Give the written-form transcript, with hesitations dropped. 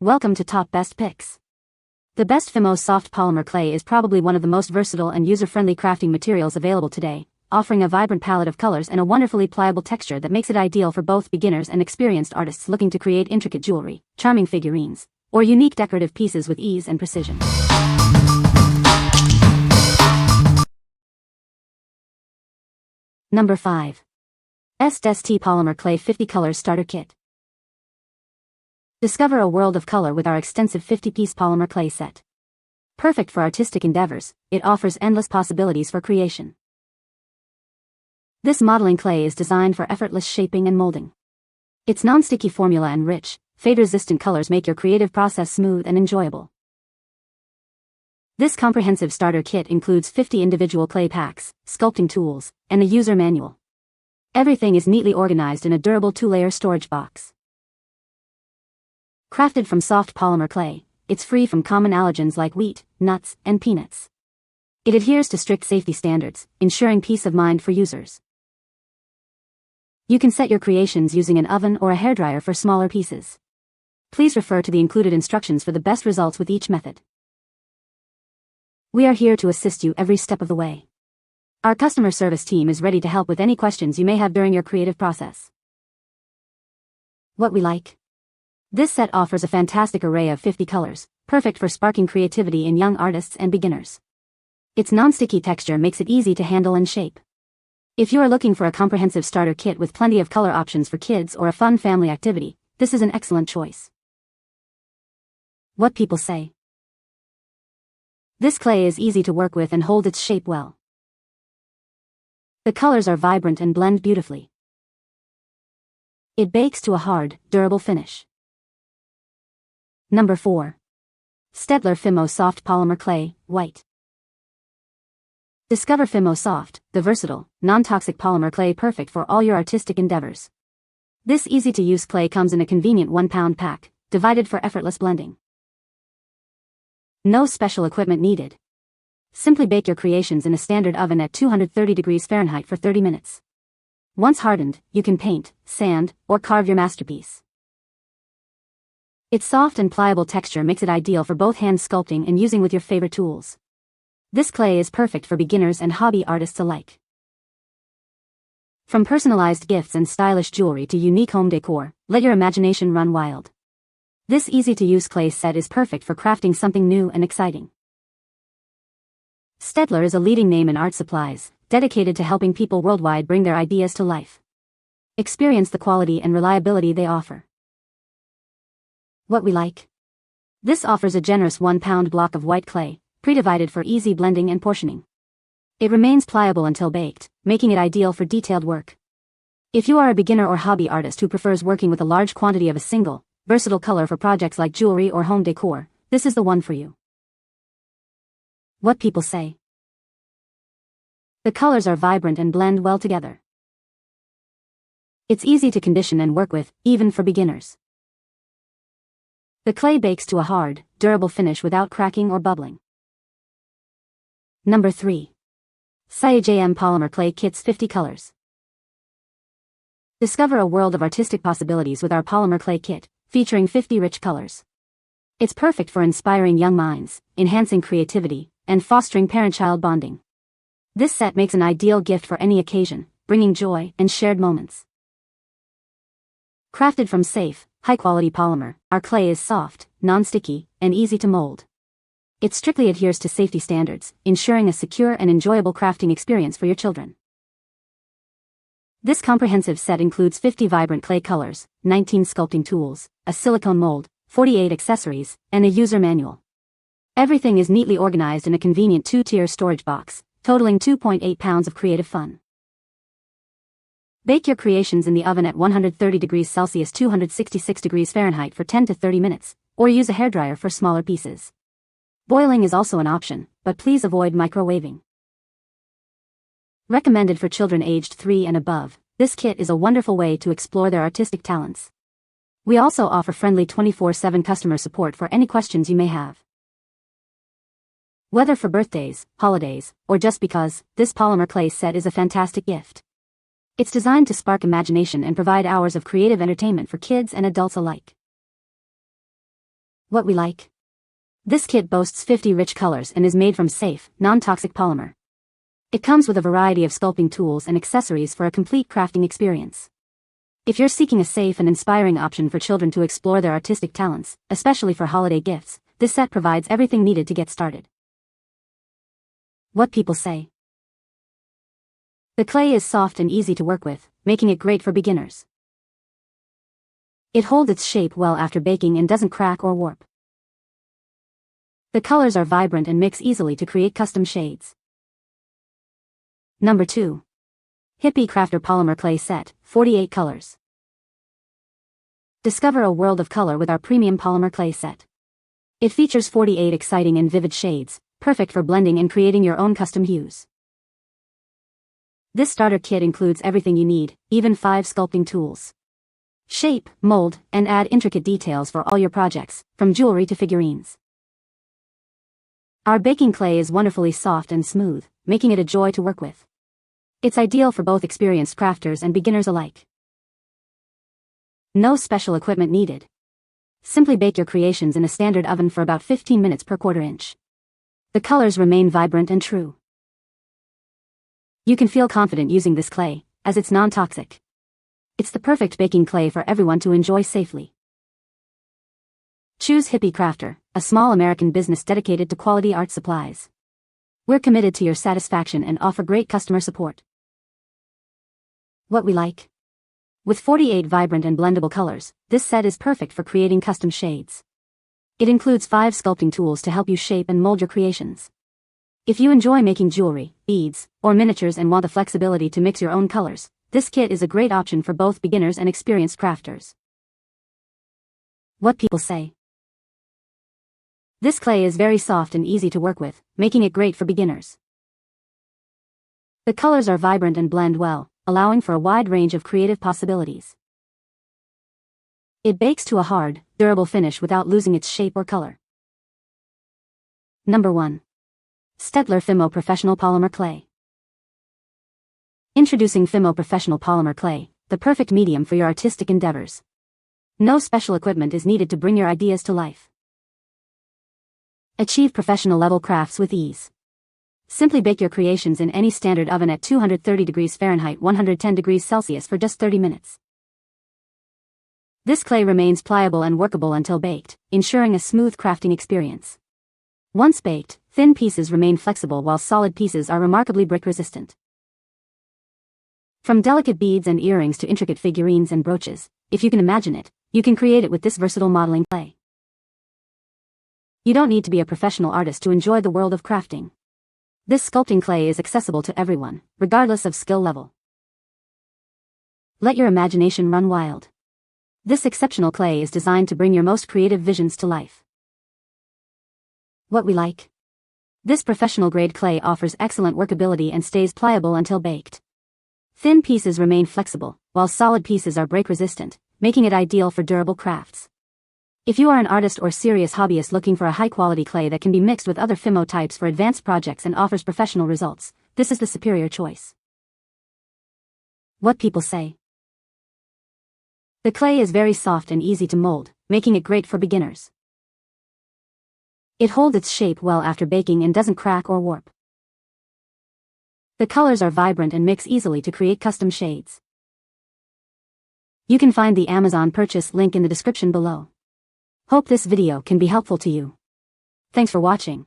Welcome to Top Best Picks. The best Fimo Soft Polymer Clay is probably one of the most versatile and user-friendly crafting materials available today, offering a vibrant palette of colors and a wonderfully pliable texture that makes it ideal for both beginners and experienced artists looking to create intricate jewelry, charming figurines, or unique decorative pieces with ease and precision. Number 5. Aestd-ST Polymer Clay 50 Colors Starter Kit. Discover a world of color with our extensive 50-piece polymer clay set. Perfect for artistic endeavors, it offers endless possibilities for creation. This modeling clay is designed for effortless shaping and molding. Its non-sticky formula and rich, fade-resistant colors make your creative process smooth and enjoyable. This comprehensive starter kit includes 50 individual clay packs, sculpting tools, and a user manual. Everything is neatly organized in a durable 2-layer storage box. Crafted from soft polymer clay, it's free from common allergens like wheat, nuts, and peanuts. It adheres to strict safety standards, ensuring peace of mind for users. You can set your creations using an oven or a hairdryer for smaller pieces. Please refer to the included instructions for the best results with each method. We are here to assist you every step of the way. Our customer service team is ready to help with any questions you may have during your creative process. What we like. This set offers a fantastic array of 50 colors, perfect for sparking creativity in young artists and beginners. Its non-sticky texture makes it easy to handle and shape. If you are looking for a comprehensive starter kit with plenty of color options for kids or a fun family activity, this is an excellent choice. What people say. This clay is easy to work with and hold its shape well. The colors are vibrant and blend beautifully. It bakes to a hard, durable finish. Number 4. Staedtler Fimo Soft Polymer Clay, White. Discover Fimo Soft, the versatile, non-toxic polymer clay perfect for all your artistic endeavors. This easy-to-use clay comes in a convenient 1-pound pack, divided for effortless blending. No special equipment needed. Simply bake your creations in a standard oven at 230 degrees Fahrenheit for 30 minutes. Once hardened, you can paint, sand, or carve your masterpiece. Its soft and pliable texture makes it ideal for both hand sculpting and using with your favorite tools. This clay is perfect for beginners and hobby artists alike. From personalized gifts and stylish jewelry to unique home decor, let your imagination run wild. This easy-to-use clay set is perfect for crafting something new and exciting. Staedtler is a leading name in art supplies, dedicated to helping people worldwide bring their ideas to life. Experience the quality and reliability they offer. What we like. This offers a generous 1-pound block of white clay, pre-divided for easy blending and portioning. It remains pliable until baked, making it ideal for detailed work. If you are a beginner or hobby artist who prefers working with a large quantity of a single, versatile color for projects like jewelry or home decor, this is the one for you. What people say. The colors are vibrant and blend well together. It's easy to condition and work with, even for beginners. The clay bakes to a hard, durable finish without cracking or bubbling. Number 3. CyAJM Polymer Clay Kits 50 Colors. Discover a world of artistic possibilities with our polymer clay kit, featuring 50 rich colors. It's perfect for inspiring young minds, enhancing creativity, and fostering parent-child bonding. This set makes an ideal gift for any occasion, bringing joy and shared moments. Crafted from safe, high-quality polymer, our clay is soft, non-sticky, and easy to mold. It strictly adheres to safety standards, ensuring a secure and enjoyable crafting experience for your children. This comprehensive set includes 50 vibrant clay colors, 19 sculpting tools, a silicone mold, 48 accessories, and a user manual. Everything is neatly organized in a convenient 2-tier storage box, totaling 2.8 pounds of creative fun. Bake your creations in the oven at 130 degrees Celsius 266 degrees Fahrenheit for 10 to 30 minutes, or use a hairdryer for smaller pieces. Boiling is also an option, but please avoid microwaving. Recommended for children aged 3 and above, this kit is a wonderful way to explore their artistic talents. We also offer friendly 24/7 customer support for any questions you may have. Whether for birthdays, holidays, or just because, this polymer clay set is a fantastic gift. It's designed to spark imagination and provide hours of creative entertainment for kids and adults alike. What we like? This kit boasts 50 rich colors and is made from safe, non-toxic polymer. It comes with a variety of sculpting tools and accessories for a complete crafting experience. If you're seeking a safe and inspiring option for children to explore their artistic talents, especially for holiday gifts, this set provides everything needed to get started. What people say. The clay is soft and easy to work with, making it great for beginners. It holds its shape well after baking and doesn't crack or warp. The colors are vibrant and mix easily to create custom shades. Number 2. Hippie Crafter Polymer Clay Set, 48 colors. Discover a world of color with our premium polymer clay set. It features 48 exciting and vivid shades, perfect for blending and creating your own custom hues. This starter kit includes everything you need, even 5 sculpting tools. Shape, mold, and add intricate details for all your projects, from jewelry to figurines. Our baking clay is wonderfully soft and smooth, making it a joy to work with. It's ideal for both experienced crafters and beginners alike. No special equipment needed. Simply bake your creations in a standard oven for about 15 minutes per quarter inch. The colors remain vibrant and true. You can feel confident using this clay, as it's non-toxic. It's the perfect baking clay for everyone to enjoy safely. Choose Hippie Crafter, a small American business dedicated to quality art supplies. We're committed to your satisfaction and offer great customer support. What we like? With 48 vibrant and blendable colors, this set is perfect for creating custom shades. It includes 5 sculpting tools to help you shape and mold your creations. If you enjoy making jewelry, beads, or miniatures and want the flexibility to mix your own colors, this kit is a great option for both beginners and experienced crafters. What people say. This clay is very soft and easy to work with, making it great for beginners. The colors are vibrant and blend well, allowing for a wide range of creative possibilities. It bakes to a hard, durable finish without losing its shape or color. Number 1. Staedtler Fimo Professional Polymer Clay. Introducing Fimo Professional Polymer Clay, the perfect medium for your artistic endeavors. No special equipment is needed to bring your ideas to life. Achieve professional-level crafts with ease. Simply bake your creations in any standard oven at 230 degrees Fahrenheit 110 degrees Celsius for just 30 minutes. This clay remains pliable and workable until baked, ensuring a smooth crafting experience. Once baked, thin pieces remain flexible while solid pieces are remarkably brick-resistant. From delicate beads and earrings to intricate figurines and brooches, if you can imagine it, you can create it with this versatile modeling clay. You don't need to be a professional artist to enjoy the world of crafting. This sculpting clay is accessible to everyone, regardless of skill level. Let your imagination run wild. This exceptional clay is designed to bring your most creative visions to life. What we like? This professional-grade clay offers excellent workability and stays pliable until baked. Thin pieces remain flexible, while solid pieces are break-resistant, making it ideal for durable crafts. If you are an artist or serious hobbyist looking for a high-quality clay that can be mixed with other Fimo types for advanced projects and offers professional results, this is the superior choice. What people say. The clay is very soft and easy to mold, making it great for beginners. It holds its shape well after baking and doesn't crack or warp. The colors are vibrant and mix easily to create custom shades. You can find the Amazon purchase link in the description below. Hope this video can be helpful to you. Thanks for watching.